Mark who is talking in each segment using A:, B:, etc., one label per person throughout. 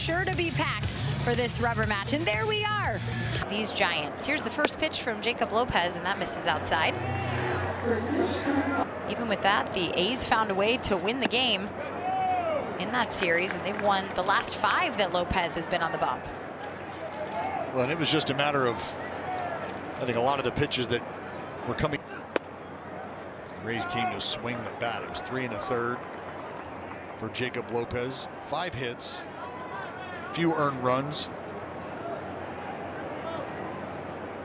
A: sure to be packed for this rubber match, and there we are. These Giants. Here's the first pitch from Jacob Lopez, and that misses outside. Even with that, the A's found a way to win the game in that series, and they've won the last 5 that Lopez has been on the bump.
B: Well, and it was just a matter of, I think, a lot of the pitches that were coming. The Rays came to swing the bat. It was 3 1/3 for Jacob Lopez. 5 hits, few earned runs.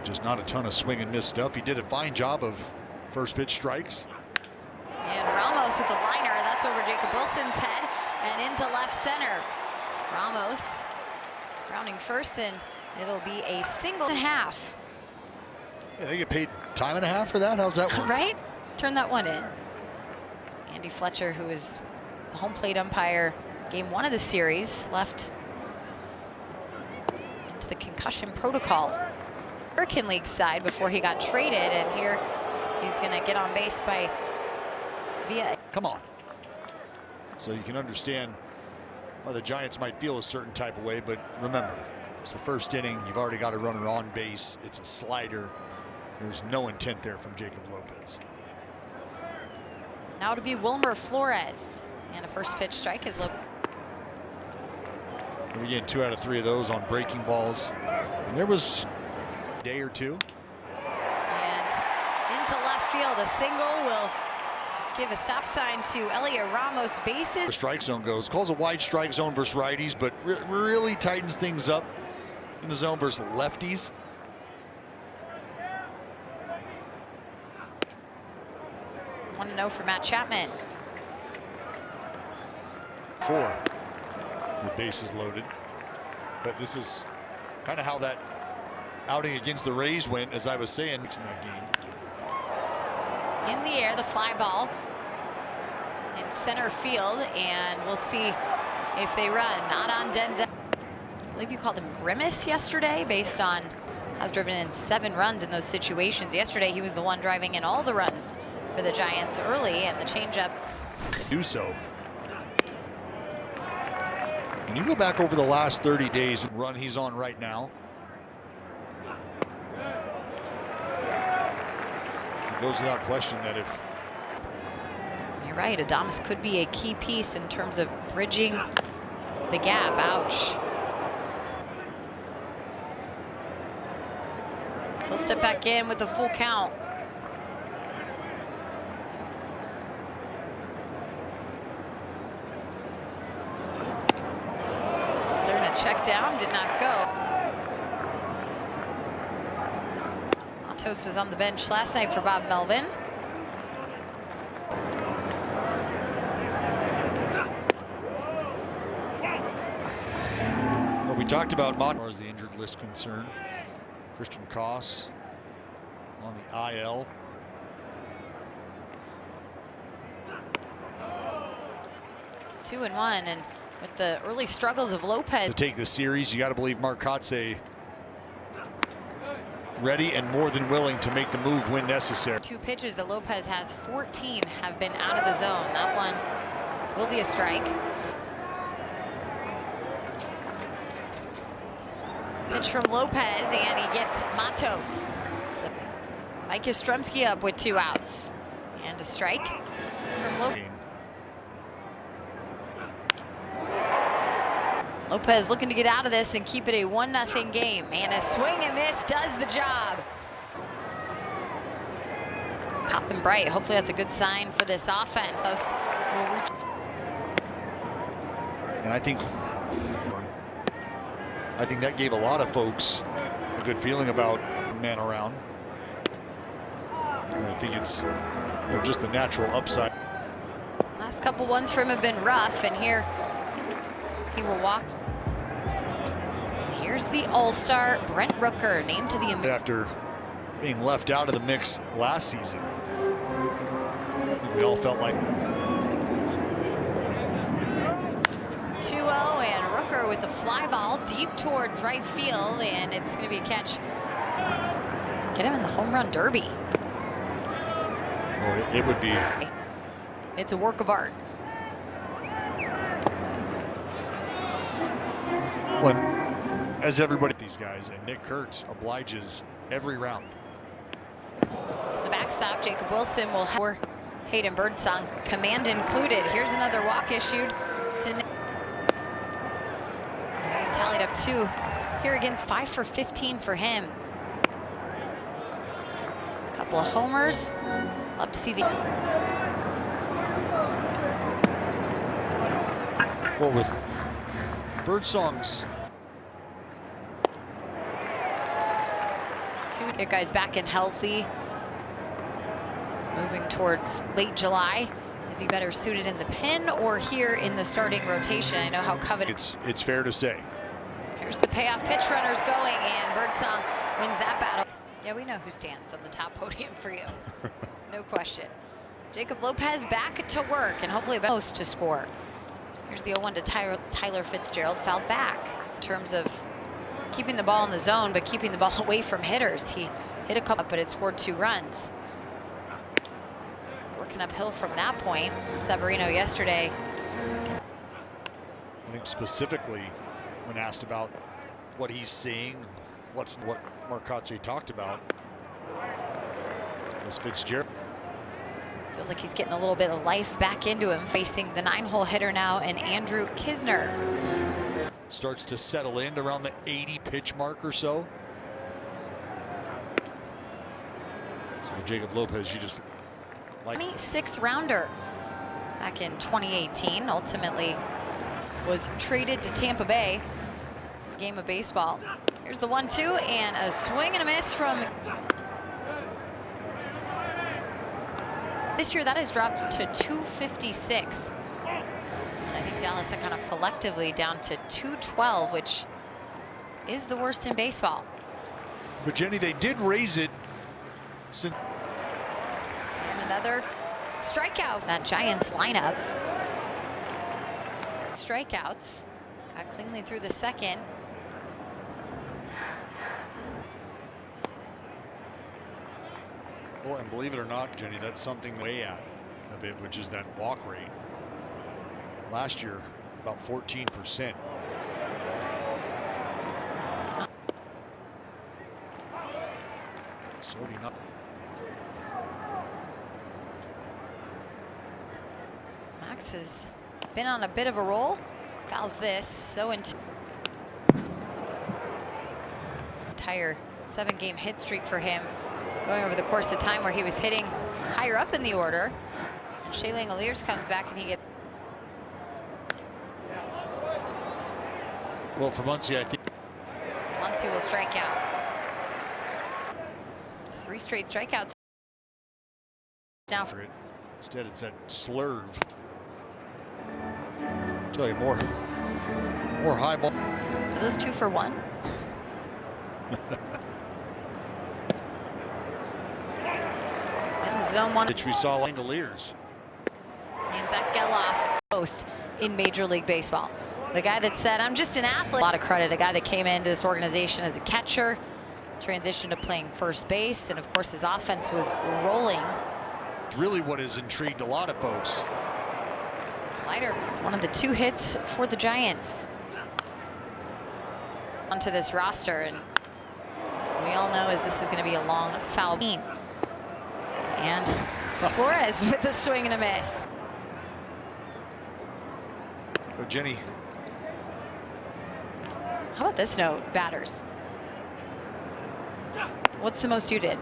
B: Just not a ton of swing and miss stuff. He did a fine job of first pitch strikes.
A: And Ramos with the liner. That's over Jacob Wilson's head and into left center. Ramos rounding first, and it'll be a single and a half.
B: Yeah, they get paid time and a half for that? How's that work?
A: Right? Turn that one in. Andy Fletcher, who is the home plate umpire game 1 of the series, left into the concussion protocol. American League side before he got traded, and here he's going to get on base by via.
B: Come on. So you can understand why the Giants might feel a certain type of way, but remember, it's the first inning. You've already got a runner on base. It's a slider. There's no intent there from Jacob Lopez.
A: Now to be Wilmer Flores, and a first pitch strike is Lopez.
B: And we get 2 out of 3 of those on breaking balls. And there was a day or two.
A: And into left field, a single will give a stop sign to Elliot Ramos. Bases.
B: The strike zone goes. Calls a wide strike zone versus righties, but really tightens things up in the zone versus lefties.
A: Want to know for Matt Chapman.
B: 4 with bases loaded. But this is kind of how that outing against the Rays went, as I was saying, in that game.
A: In the air, the fly ball in center field, and we'll see if they run. Not on Denzel. I believe you called him Grimace yesterday, based on has driven in 7 runs in those situations. Yesterday, he was the one driving in all the runs for the Giants early, and the changeup.
B: Do so. When you go back over the last 30 days and run he's on right now, it goes without question that if.
A: You're right, Adames could be a key piece in terms of bridging the gap. Ouch. He'll step back in with the full count. Check down, did not go. Matos was on the bench last night for Bob Melvin.
B: Well, we talked about Matos as the injured list concern. Christian Koss on the IL.
A: Two and one, and with the early struggles of Lopez.
B: To take the series, you got to believe Mark Kotze ready and more than willing to make the move when necessary.
A: 2 pitches that Lopez has, 14 have been out of the zone. That one will be a strike. Pitch from Lopez, and he gets Matos. Mike Yastrzemski up with 2 outs. And a strike from Lopez. Lopez looking to get out of this and keep it a 1-0 game. And a swing and miss does the job. Popping bright. Hopefully that's a good sign for this offense.
B: And I think that gave a lot of folks a good feeling about man around. And I think it's just the natural upside.
A: Last couple ones for him have been rough, and here he will walk. Here's the All-Star Brent Rooker, named to the
B: after being left out of the mix last season. We all felt like
A: 2-0, and Rooker with a fly ball deep towards right field, and it's going to be a catch. Get him in the home run derby.
B: Oh, it would be.
A: It's a work of art.
B: When, as everybody, these guys, and Nick Kurtz obliges every round.
A: To the backstop, Jacob Wilson will have Hayden Birdsong, command included. Here's another walk issued to Nick. He tallied up 2 here against 5 for 15 for him. A couple of homers. Love to see the.
B: Well, with Birdsong's.
A: Get guys back and healthy. Moving towards late July. Is he better suited in the pen or here in the starting rotation? I know how coveted.
B: It's fair to say.
A: Here's the payoff pitch runners going, and Birdsong wins that battle. Yeah, we know who stands on the top podium for you. No question. Jacob Lopez back to work, and hopefully a most to score. Here's the 0-1 to Tyler Fitzgerald. Fouled back in terms of keeping the ball in the zone, but keeping the ball away from hitters. He hit a couple, but it scored 2 runs. He's working uphill from that point. Severino yesterday.
B: I think specifically when asked about what he's seeing, what Marcotte talked about, was Fitzgerald.
A: Feels like he's getting a little bit of life back into him, facing the 9-hole hitter now, and Andrew Kisner.
B: Starts to settle in around the 80 pitch mark or so. So Jacob Lopez, you just like
A: 26th rounder back in 2018, ultimately was traded to Tampa Bay. Game of baseball. Here's the 1-2 and a swing and a miss from. This year that has dropped to 256. I think Dallas are kind of collectively down to 212, which is the worst in baseball.
B: But Jenny, they did raise it since.
A: And another strikeout. That Giants lineup. Strikeouts. Got cleanly through the second.
B: Well, and believe it or not, Jenny, that's something way at a bit, which is that walk rate. Last year, about 14%. Sorting up.
A: Max has been on a bit of a roll. Fouls this so entire 7-game hit streak for him, going over the course of time where he was hitting higher up in the order. And Shea Langoliers comes back and he gets.
B: Well, for Muncie, I think
A: Muncie will strike out. 3 straight strikeouts. Now
B: for it. Instead, it's that slurve. Tell you more high ball.
A: Are those 2 for 1? In the zone 1.
B: Which we saw Langoliers.
A: And Zach Geloff, host in Major League Baseball. The guy that said, I'm just an athlete. A lot of credit, a guy that came into this organization as a catcher, transitioned to playing first base, and of course his offense was rolling.
B: Really what has intrigued a lot of folks.
A: Slider is one of the 2 hits for the Giants. Onto this roster, and we all know as this is going to be a long foul game. And Flores with a swing and a miss.
B: Oh, Jenny.
A: How about this note, batters? What's the most you did?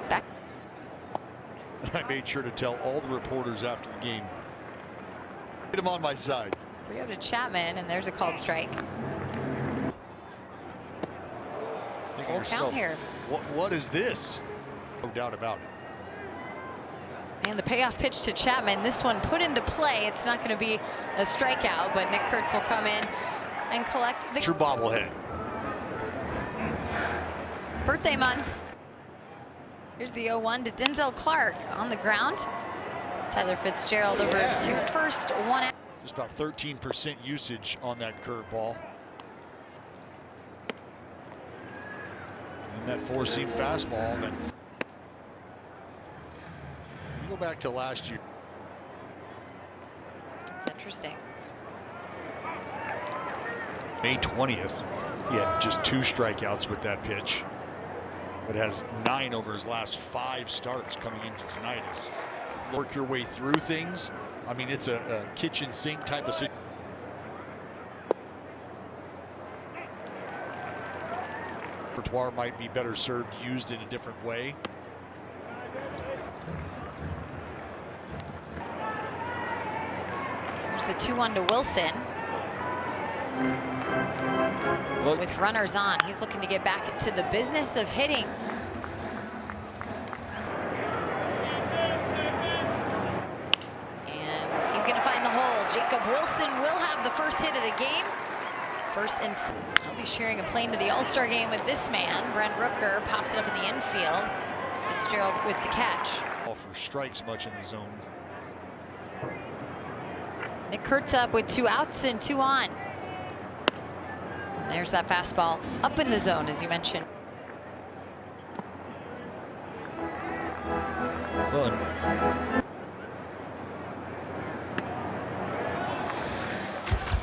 A: Back.
B: I made sure to tell all the reporters after the game. Get him on my side.
A: Rio to Chapman, and there's a called strike. Full count here.
B: What is this? No doubt about it.
A: And the payoff pitch to Chapman. This one put into play. It's not going to be a strikeout, but Nick Kurtz will come in and collect the
B: true bobblehead.
A: Birthday month. Here's the 0-1 to Denzel Clark on the ground. Tyler Fitzgerald over to first, 1 out.
B: Just about 13% usage on that curveball. And that 4-seam fastball. That you go back to last year.
A: It's interesting.
B: May 20th, he had just 2 strikeouts with that pitch, but has 9 over his last 5 starts coming into tonight. Is work your way through things. I mean, it's a kitchen sink type of situation. Repertoire might be better served used in a different way.
A: There's the 2-1 to Wilson.
B: Look.
A: With runners on, he's looking to get back into the business of hitting. And he's going to find the hole. Jacob Wilson will have the first hit of the game. First and he'll be sharing a plane to the All-Star game with this man. Brent Rooker pops it up in the infield. Fitzgerald with the catch.
B: All for strikes much in the zone.
A: Nick Kurtz up with 2 outs and 2 on. There's that fastball up in the zone, as you mentioned.
B: Well,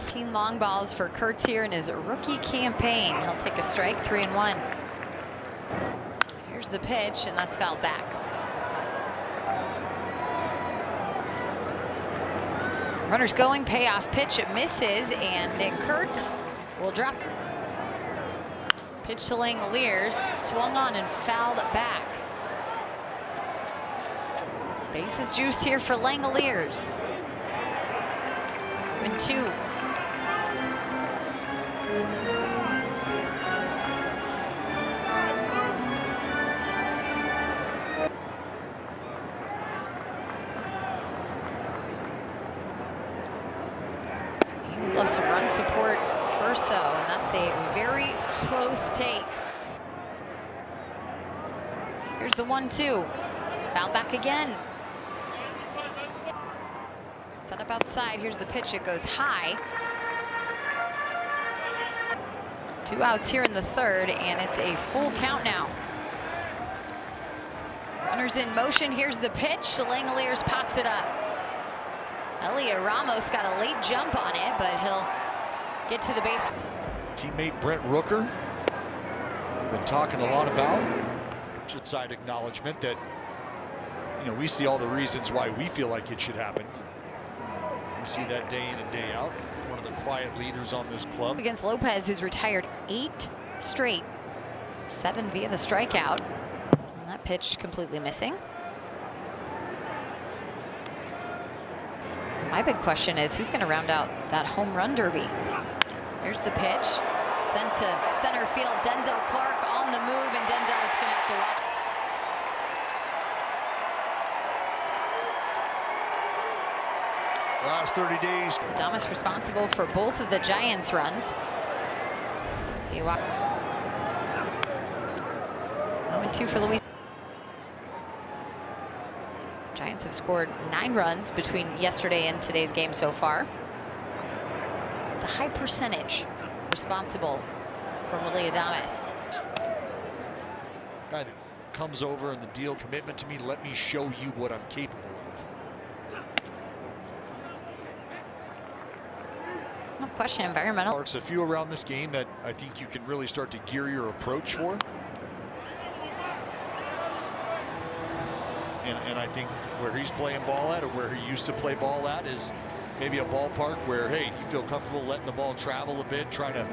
A: 15 long balls for Kurtz here in his rookie campaign. He'll take a strike, 3-1. Here's the pitch, and that's fouled back. Runners going, payoff pitch, it misses, and Nick Kurtz will drop. Pitch to Langoliers, swung on and fouled back. Bases juiced here for Langoliers. 2. He loves some run support first, though, and that's a very close take. Here's the 1-2. Foul back again. Set up outside. Here's the pitch. It goes high. 2 outs here in the 3rd, and it's a full count now. Runners in motion. Here's the pitch. Langoliers pops it up. Elliot Ramos got a late jump on it, but he'll get to the base.
B: Teammate Brent Rooker, we've been talking a lot about. Should side acknowledgement that, you know, we see all the reasons why we feel like it should happen. We see that day in and day out. One of the quiet leaders on this club.
A: Against Lopez, who's retired 8 straight, 7 via the strikeout. And that pitch completely missing. My big question is, who's going to round out that home run derby? Here's the pitch, sent to center field. Denzel Clark on the move, and Denzel's going to have to watch.
B: Last 30 days.
A: Adames responsible for both of the Giants' runs. 0-2 for Luis. Giants have scored 9 runs between yesterday and today's game so far. It's a high percentage responsible from Willy Adames.
B: Guy that comes over in the deal, commitment to me, let me show you what I'm capable of.
A: No question, environmental.
B: There's a few around this game that I think you can really start to gear your approach for. And I think where he's playing ball at, or where he used to play ball at, is maybe a ballpark where, hey, you feel comfortable letting the ball travel a bit, trying to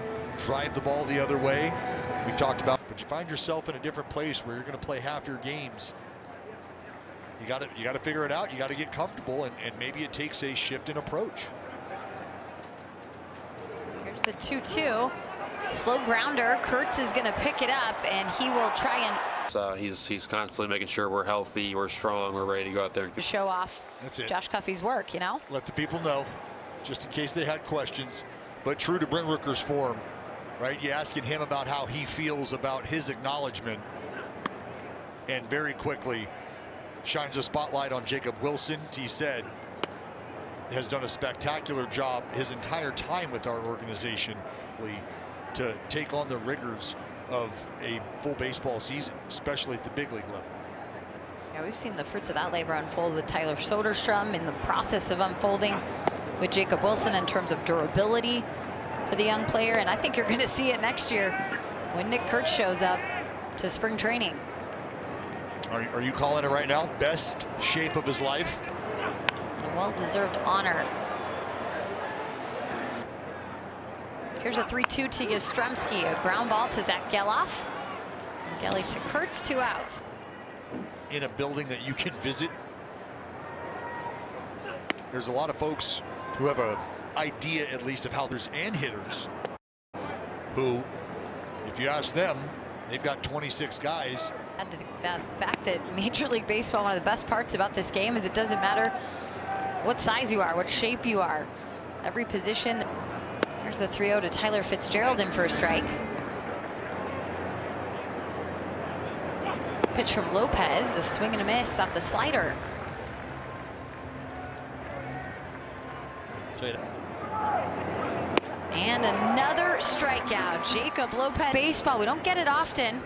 B: drive the ball the other way. We've talked about, but you find yourself in a different place where you're going to play half your games. You got to figure it out. You got to get comfortable, and maybe it takes a shift in approach.
A: Here's the 2-2. Slow grounder. Kurtz is going to pick it up, and he will try and
C: he's constantly making sure we're healthy, we're strong, we're ready to go out there.
A: show off.
B: That's it.
A: Josh Cuffey's work, you know.
B: Let the people know, just in case they had questions. But true to Brent Rooker's form, right? You asking him about how he feels about his acknowledgement, and very quickly shines a spotlight on Jacob Wilson. He said has done a spectacular job his entire time with our organization to take on the rigors of a full baseball season, especially at the big league level.
A: Yeah, we've seen the fruits of that labor unfold with Tyler Soderstrom, in the process of unfolding with Jacob Wilson in terms of durability for the young player, and I think you're going to see it next year when Nick Kurtz shows up to spring training.
B: Are you calling it right now? Best shape of his life?
A: And a well-deserved honor. Here's a 3-2 to Yastrzemski. A ground ball to Zach Geloff. Gelly to Kurtz, 2 outs.
B: In a building that you can visit. There's a lot of folks who have an idea, at least, of how there's and hitters who, if you ask them, they've got 26 guys.
A: The fact that Major League Baseball, one of the best parts about this game is it doesn't matter what size you are, what shape you are. Every position. Here's the 3-0 to Tyler Fitzgerald in for a strike. Pitch from Lopez, a swing and a miss off the slider. And another strikeout. Jacob Lopez. Baseball, we don't get it often.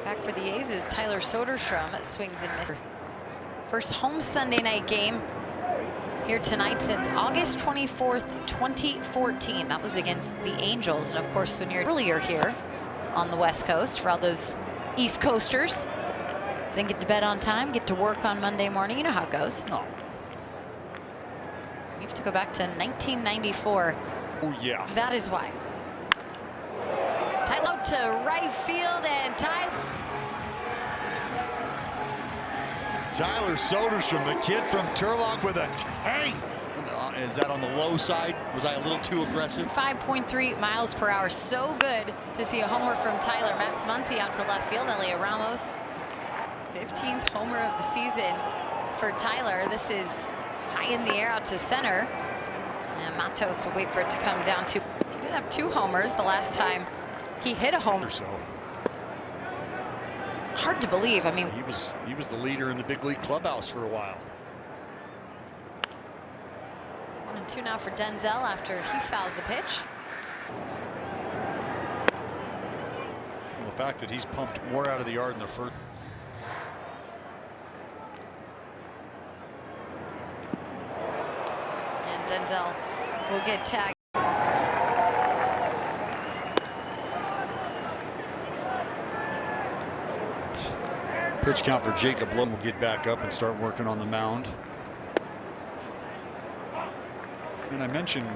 A: Back for the A's is Tyler Soderstrom. Swings and misses. First home Sunday night game here tonight since August 24th, 2014. That was against the Angels. And of course, when you're earlier here on the West Coast, for all those East Coasters, so they get to bed on time, get to work on Monday morning. You know how it goes.
B: Oh.
A: You have to go back to 1994.
B: Oh, yeah.
A: That is why. Tight out to right field, and
B: Tyler Soderstrom, the kid from Turlock, with a tank. Is that on the low side? Was I a little too aggressive?
A: 5.3 miles per hour. So good to see a homer from Tyler. Max Muncy out to left field. Elliot Ramos, 15th homer of the season for Tyler. This is high in the air out to center. And Matos will wait for it to come down to. He did have 2 homers the last time he hit a homer.
B: So
A: hard to believe. I mean,
B: he was the leader in the big league clubhouse for a while.
A: 1-2 now for Denzel after he fouls the pitch.
B: Well, the fact that he's pumped more out of the yard in the first.
A: And Denzel will get tagged.
B: Pitch count for Jacob Lowe will get back up and start working on the mound. And I mentioned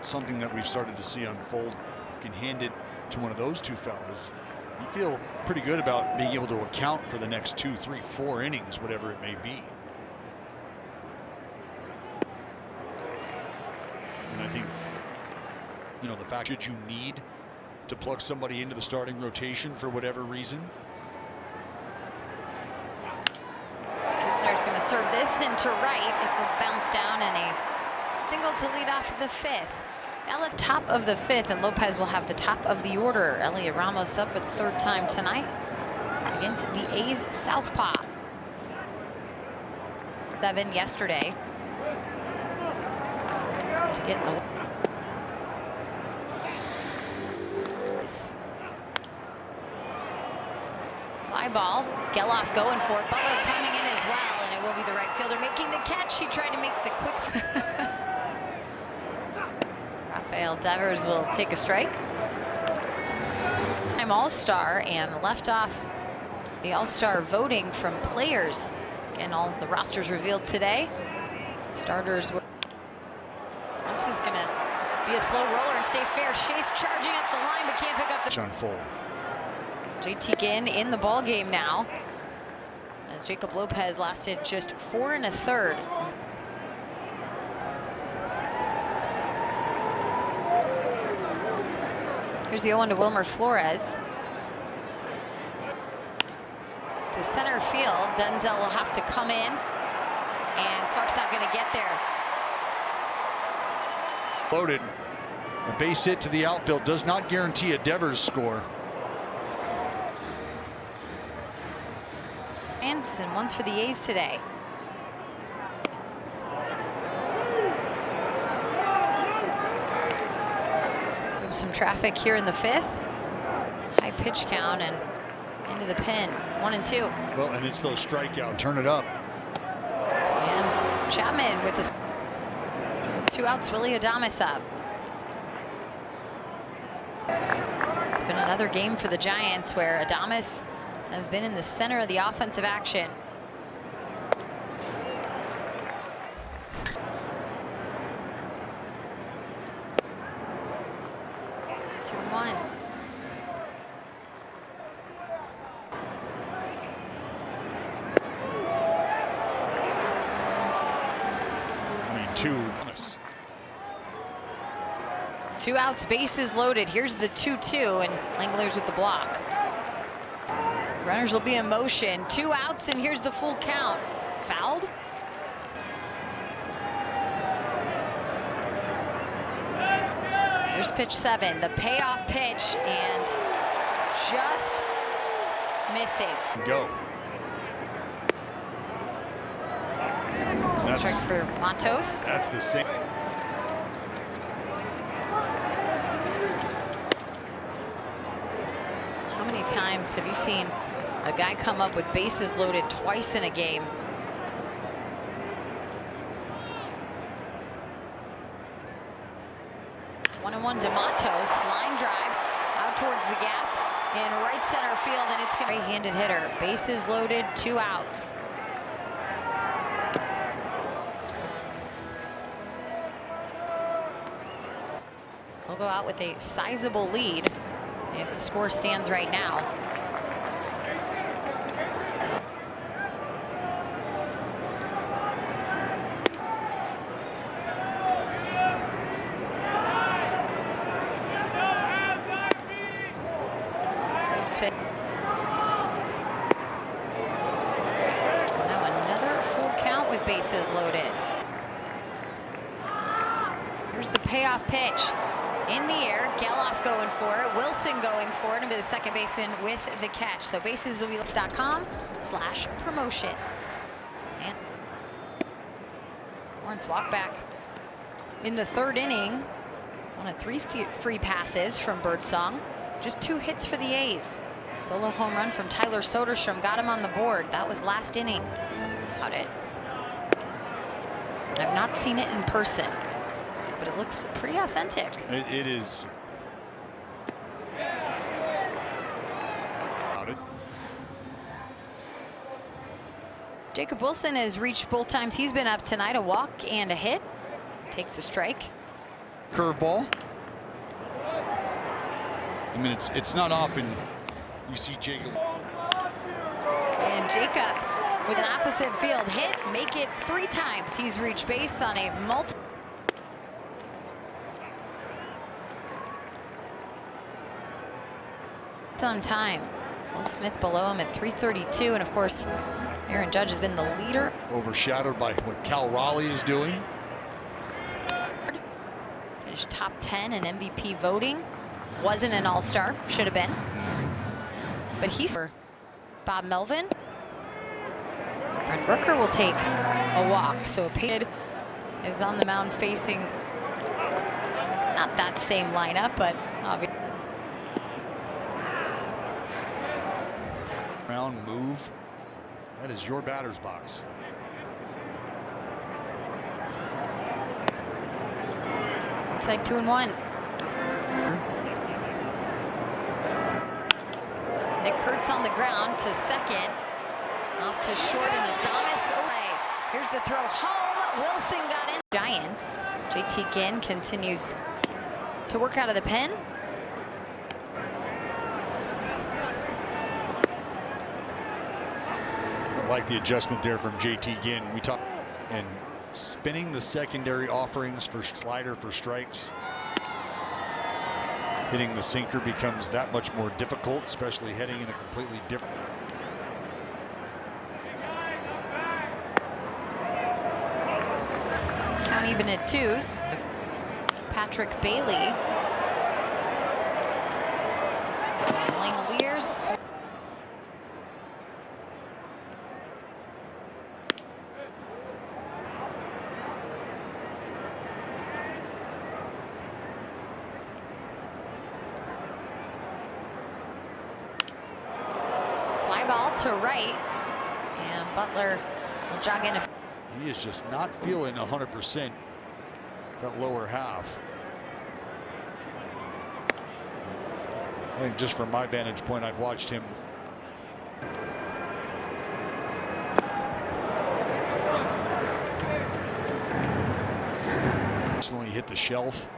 B: something that we've started to see unfold. You can hand it to one of those 2 fellas. You feel pretty good about being able to account for the next 2, 3, 4 innings, whatever it may be. And I think, you know, the fact that you need to plug somebody into the starting rotation for whatever reason.
A: Kisner's going to serve this into right. It will bounce down, and a single to lead off the 5th. Now the top of the 5th, and Lopez will have the top of the order. Elliot Ramos up for the 3rd time tonight against the A's southpaw. 7 yesterday to get in the. Fly ball. Geloff going for it. Butler coming in as well, and it will be the right fielder making the catch. He tried to make the quick throw. Rafael Devers will take a strike. I'm All-Star and left off the All-Star voting from players. And all the rosters revealed today. Starters were. This is going to be a slow roller and stay fair. Chase charging up the line, but can't pick up the.
B: Unfold.
A: JT Ginn in the ball game now, as Jacob Lopez lasted just 4 1/3. Here's the 0-1 to Wilmer Flores. To center field, Denzel will have to come in, and Clark's not going to get there.
B: Loaded. A base hit to the outfield does not guarantee a Devers score.
A: And one's for the A's today. Some traffic here in the 5th. High pitch count and into the pin. 1-2.
B: Well, and it's those strikeout. Turn it up.
A: And Chapman with the 2 outs. Willie Adames up. It's been another game for the Giants where Adames has been in the center of the offensive action. Two outs, bases loaded. Here's the 2-2, and Langeliers with the block. Runners will be in motion. 2 outs, and here's the full count. Fouled? There's pitch 7, the payoff pitch, and just missing.
B: Go.
A: Strike for Matos.
B: That's the same.
A: How many times have you seen a guy come up with bases loaded twice in a game? One to Matos, line drive out towards the gap in right center field, and it's going to be a right-handed hitter. Bases loaded, 2 outs. He'll go out with a sizable lead if the score stands right now. Now another full count with bases loaded. Here's the payoff pitch. In the air, Geloff going for it, Wilson going for it, and be the second baseman with the catch. So baseswheels.com/promotions. And Lawrence walk back in the 3rd inning. One of 3 free passes from Birdsong. Just 2 hits for the A's. Solo home run from Tyler Soderstrom got him on the board. That was last inning. About it. I've not seen it in person, but it looks pretty authentic.
B: It is.
A: Jacob Wilson has reached both times he's been up tonight, a walk and a hit. Takes a strike.
B: Curveball. I mean, it's not often you see Jacob.
A: And Jacob with an opposite field hit, make it 3 times. He's reached base on a multi. Some time. Will Smith below him at 332, and of course Aaron Judge has been the leader.
B: Overshadowed by what Cal Raleigh is doing.
A: Finished top 10 in MVP voting. Wasn't an all-star, should have been. But he's for Bob Melvin. Brent Rooker will take a walk, so Payton is on the mound facing not that same lineup, but obviously.
B: Round move. That is your batter's box.
A: Inside 2-1. Nick Kurtz on the ground to second. Off to short and Adames away. Here's the throw home. Wilson got in. Giants. JT Ginn continues to work out of the pen.
B: I like the adjustment there from JT Ginn. We talked and spinning the secondary offerings for slider for strikes. Hitting the sinker becomes that much more difficult, especially heading in a completely different.
A: Count even at 2s. Patrick Bailey. And Langeliers. Ball to right, and Butler will jog in.
B: He is just not feeling 100% that lower half. I think just from my vantage point, I've watched him constantly hit the shelf.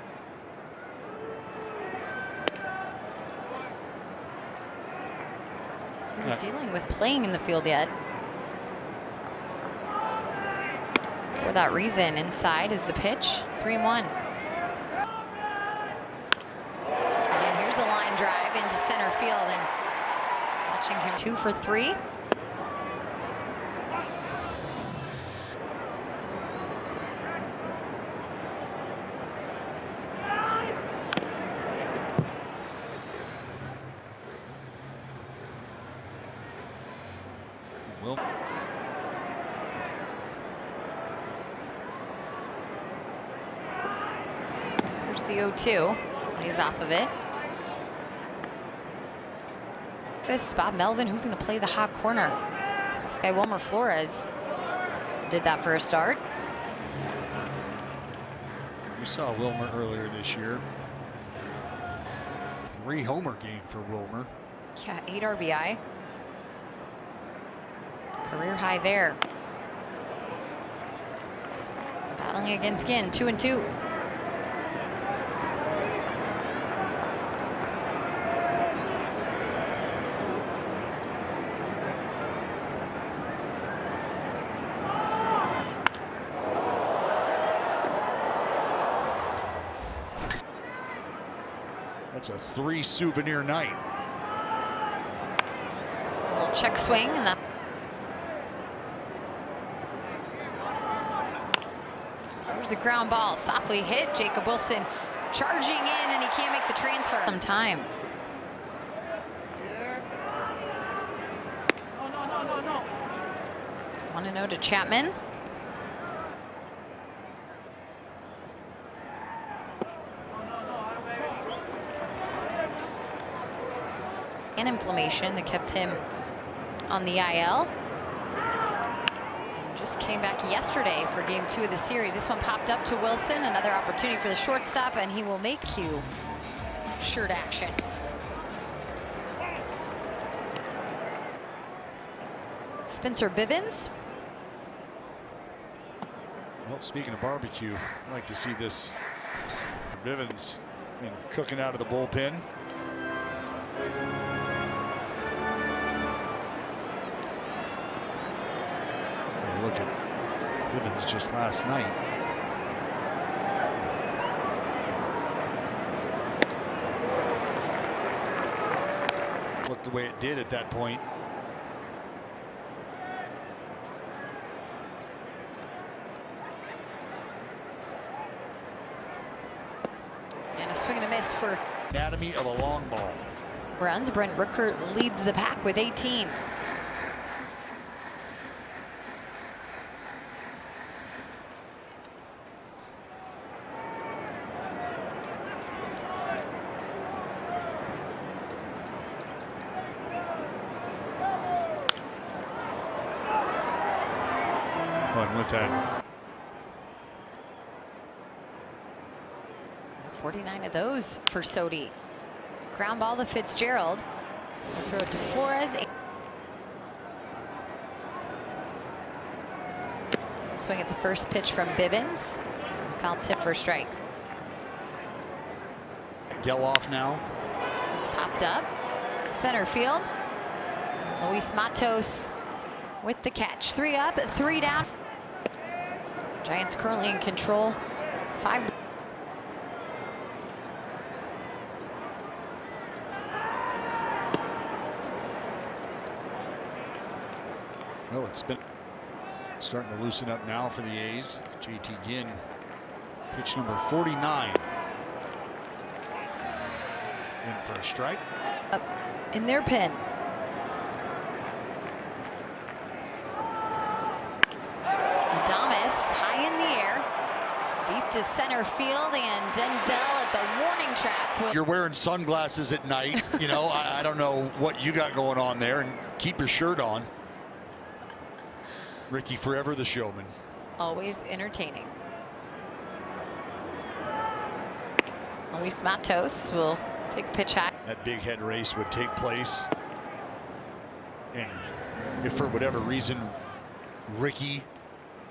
A: Who's dealing with playing in the field yet? For that reason, inside is the pitch. 3-1. And here's the line drive into center field, and watching him 2 for 3.
B: Will.
A: Here's the 0-2. Lays off of it. Bob Melvin, who's going to play the hot corner? This guy, Wilmer Flores, did that for a start.
B: We saw Wilmer earlier this year. 3-homer game for Wilmer.
A: Yeah, 8 RBI. Career high there. Battling against Ginn, 2-2.
B: That's a 3 souvenir night.
A: Little check swing, and that. There's a ground ball, softly hit. Jacob Wilson charging in, and he can't make the transfer. Some time. No. 1-0 to Chapman. An inflammation that kept him on the IL. Just came back yesterday for game 2 of the series. This one popped up to Wilson. Another opportunity for the shortstop, and he will make Q shirt action. Spencer Bivens.
B: Well, speaking of barbecue, I'd like to see this Bivens cooking out of the bullpen. Look at Bivens just last night. Looked the way it did at that point.
A: And a swing and a miss for
B: Anatomy of a long ball.
A: runs. Brent Rooker leads the pack with 18.
B: And with that,
A: 49 of those for Sodi. Ground ball to Fitzgerald. We'll throw it to Flores. Swing at the first pitch from Bivens. Foul tip for a strike.
B: Geloff now.
A: He's popped up. Center field. Luis Matos with the catch. 3 up, 3 down. Giants currently in control. 5.
B: Well, it's been starting to loosen up now for the A's. JT Ginn, pitch number 49. In for a strike.
A: Up in their pen. Adames high in the air. Deep to center field, and Denzel at the warning track.
B: You're wearing sunglasses at night. You know, I don't know what you got going on there, and keep your shirt on. Ricky forever the showman.
A: Always entertaining. Luis Matos will take a pitch high.
B: that big head race would take place. And if for whatever reason Ricky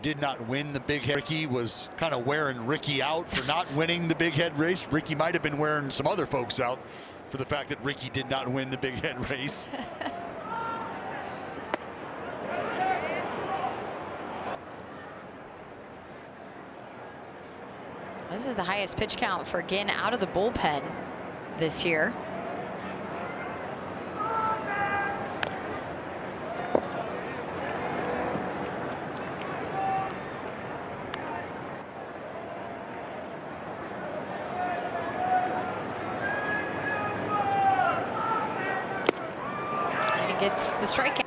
B: did not win the big head, Ricky was kind of wearing Ricky out for not winning the big head race. Ricky might have been wearing some other folks out for the fact that Ricky did not win the big head race.
A: This is the highest pitch count for Ginn out of the bullpen this year. And he gets the strikeout.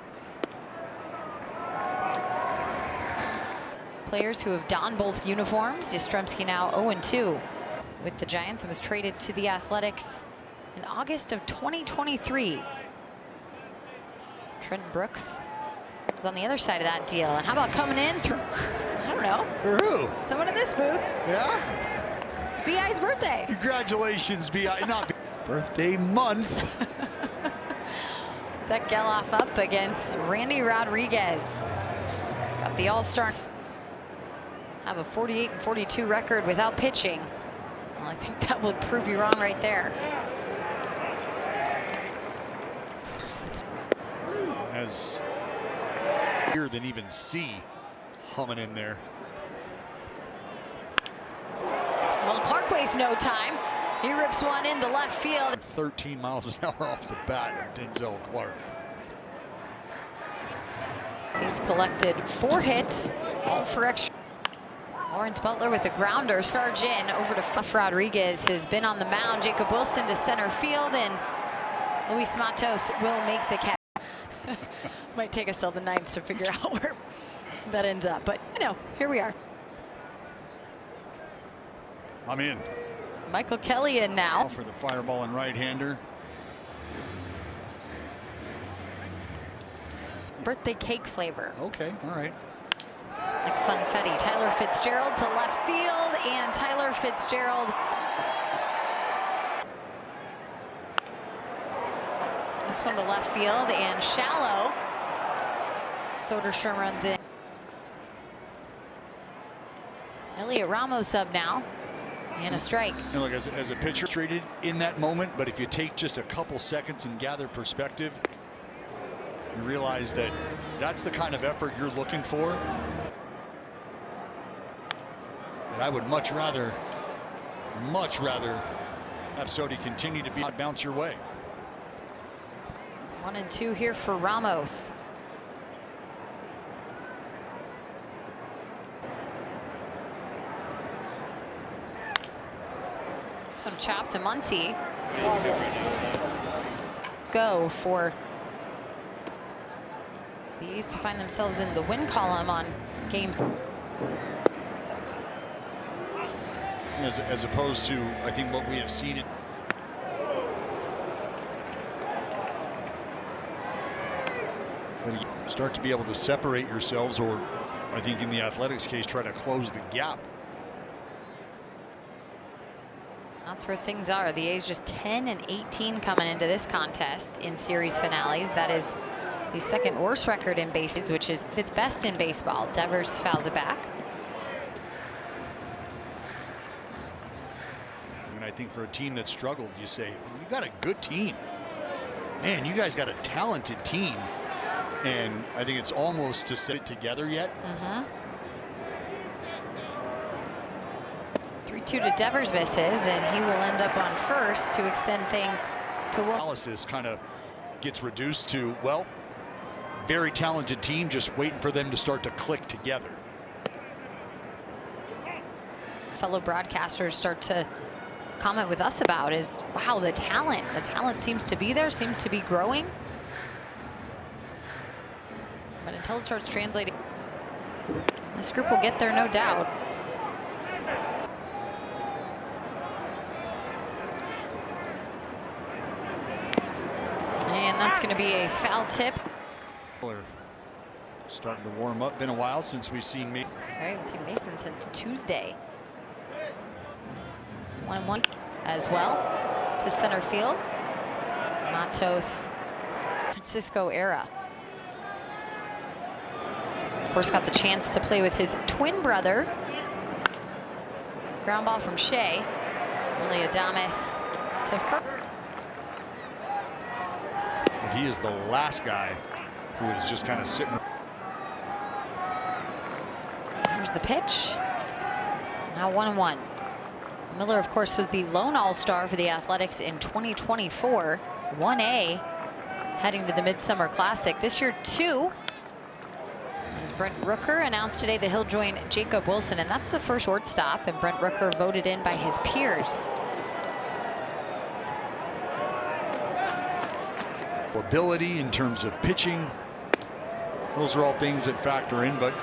A: Players who have donned both uniforms. Yastrzemski now 0-2 with the Giants and was traded to the Athletics in August of 2023. Trenton Brooks is on the other side of that deal. And how about coming in through, I don't know.
B: For who?
A: Someone in this booth.
B: Yeah?
A: It's B.I.'s birthday.
B: Congratulations, B.I. Not birthday month.
A: Zach Geloff up against Randy Rodriguez. Got the All-Stars. Have a 48-42 record without pitching. Well, I think that would prove you wrong right there.
B: As here than even C humming in there.
A: Well, Clark wastes no time. He rips one into left field.
B: 13 miles an hour off the bat of Denzel Clark.
A: He's collected 4 hits, all for extra. Lawrence Butler with a grounder. Sarge in over to Fuff. Rodriguez has been on the mound. Jacob Wilson to center field, and Luis Matos will make the catch. Might take us till the 9th to figure out where that ends up, but you know, here we are.
B: I'm in.
A: Michael Kelly in now.
B: For the fireball and right-hander.
A: Birthday cake flavor.
B: Okay, all right.
A: Like funfetti. Tyler Fitzgerald to left field, and Tyler Fitzgerald. This one to left field and shallow. Soderstrom runs in. Elliot Ramos up now, and a strike.
B: You know, look, as a pitcher, traded in that moment, but if you take just a couple seconds and gather perspective, you realize that that's the kind of effort you're looking for. And I would much rather have Sodi continue to be out, bounce your way.
A: 1-2 here for Ramos. This one chopped to Muncy. Go for the A's to find themselves in the win column on game.
B: As opposed to, I think, what we have seen it. You start to be able to separate yourselves, or I think in the Athletics case, try to close the gap.
A: That's where things are. The A's just 10-18 coming into this contest in series finales. That is the 2nd worst record in bases, which is 5th best in baseball. Devers fouls it back.
B: And I think for a team that struggled, you say, well, you got a good team. Man, you guys got a talented team. And I think it's almost to set it together yet.
A: 3-2 to Devers misses, and he will end up on first to extend things to
B: Analysis kind of gets reduced to, well, very talented team, just waiting for them to start to click together.
A: Fellow broadcasters start to comment with us about is, wow, the talent seems to be there, seems to be growing. But until it starts translating, this group will get there, no doubt. And that's going to be a foul tip.
B: Starting to warm up. Been a while since we've seen me.
A: I haven't seen Mason since Tuesday. 1-1 as well to center field. Matos, Francisco era. Of course, got the chance to play with his twin brother. Ground ball from Shea. Willie Adames to first.
B: But he is the last guy who is just kind of sitting.
A: Here's the pitch. Now 1-1. Miller, of course, was the lone All-Star for the Athletics in 2024. 1A heading to the Midsummer Classic. This year, 2. As Brent Rooker announced today that he'll join Jacob Wilson, and that's the first shortstop, and Brent Rooker voted in by his peers.
B: Ability in terms of pitching, those are all things that factor in, but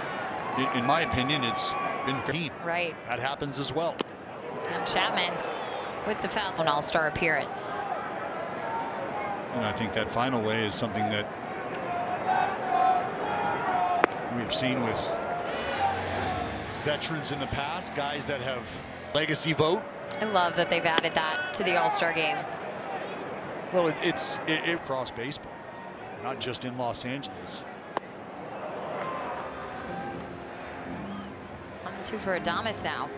B: in my opinion, it's been fair.
A: Right.
B: That happens as well.
A: And Chapman with the foul All-Star appearance.
B: And I think that final way is something that we've seen with veterans in the past, guys that have legacy vote.
A: I love that they've added that to the All-Star game.
B: Well, it's across baseball, not just in Los Angeles.
A: 1-2 for Adames now.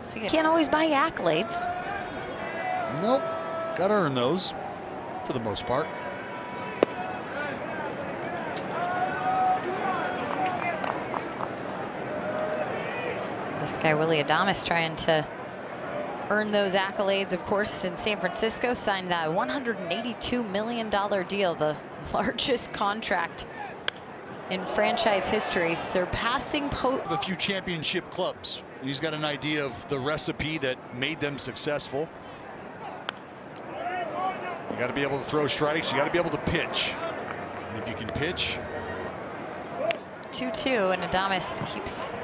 A: So you can't always buy accolades.
B: Nope, got to earn those for the most part.
A: This guy, Willie Adames, trying to earn those accolades, of course, in San Francisco. Signed that $182 million deal, the largest contract in franchise history, surpassing
B: a few championship clubs. He's got an idea of the recipe that made them successful. You got to be able to throw strikes. You got to be able to pitch. And if you can pitch.
A: 2-2, and Adames keeps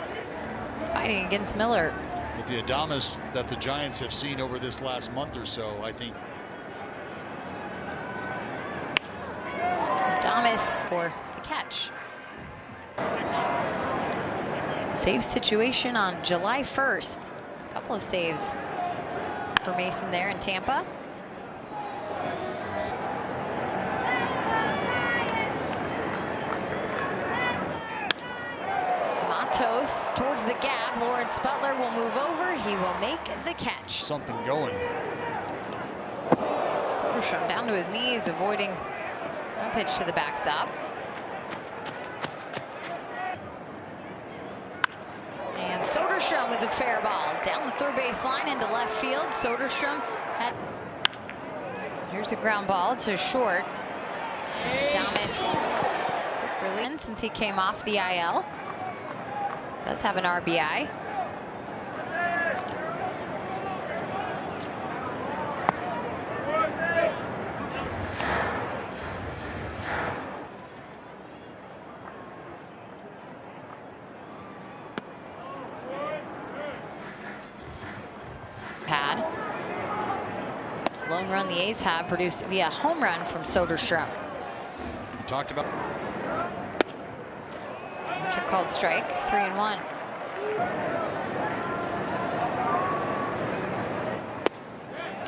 A: fighting against Miller.
B: But the Adames that the Giants have seen over this last month or so, I think.
A: Adames for the catch. Save situation on July 1st. A couple of saves for Mason there in Tampa. Matos towards the gap. Lawrence Butler will move over. He will make the catch.
B: Something going.
A: Soderstrom down to his knees, avoiding a pitch to the backstop. And Soderstrom with the fair ball down the third base line into left field. Soderstrom had. Here's a ground ball to short. Adames brilliant since he came off the IL. Does have an RBI. Pad. Lone run the A's have produced via home run from Soderstrom.
B: We talked about.
A: There's a called strike, 3-1.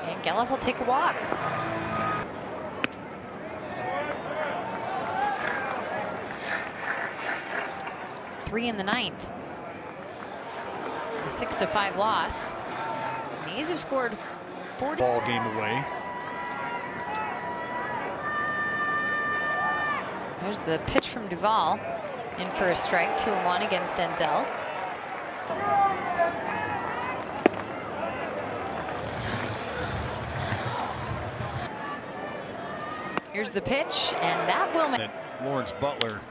A: And Gelliff will take a walk. Three in the ninth. The 6-5 loss. The A's have scored 40.
B: Ball game away.
A: There's the pitch from Duvall. In for a strike, 2-1 against Denzel. Here's the pitch, and that will make
B: Lawrence Butler.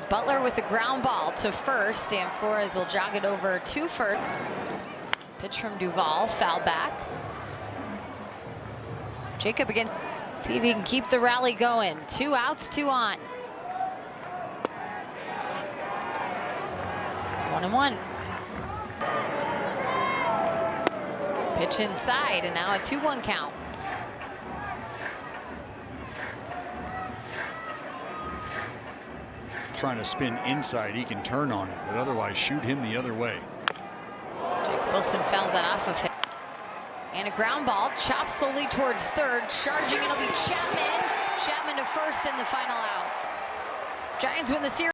A: Butler with a ground ball to first, and Flores will jog it over to first. Pitch from Duvall, foul back. Jacob again. See if he can keep the rally going. 2 outs, 2 on. 1-1. Pitch inside, and now a 2-1 count.
B: Trying to spin inside, he can turn on it, but otherwise shoot him the other way.
A: Jake Wilson fouls that off of him. And a ground ball, chopped slowly towards third. Charging, it'll be Chapman. Chapman to first in the final out. Giants win the series.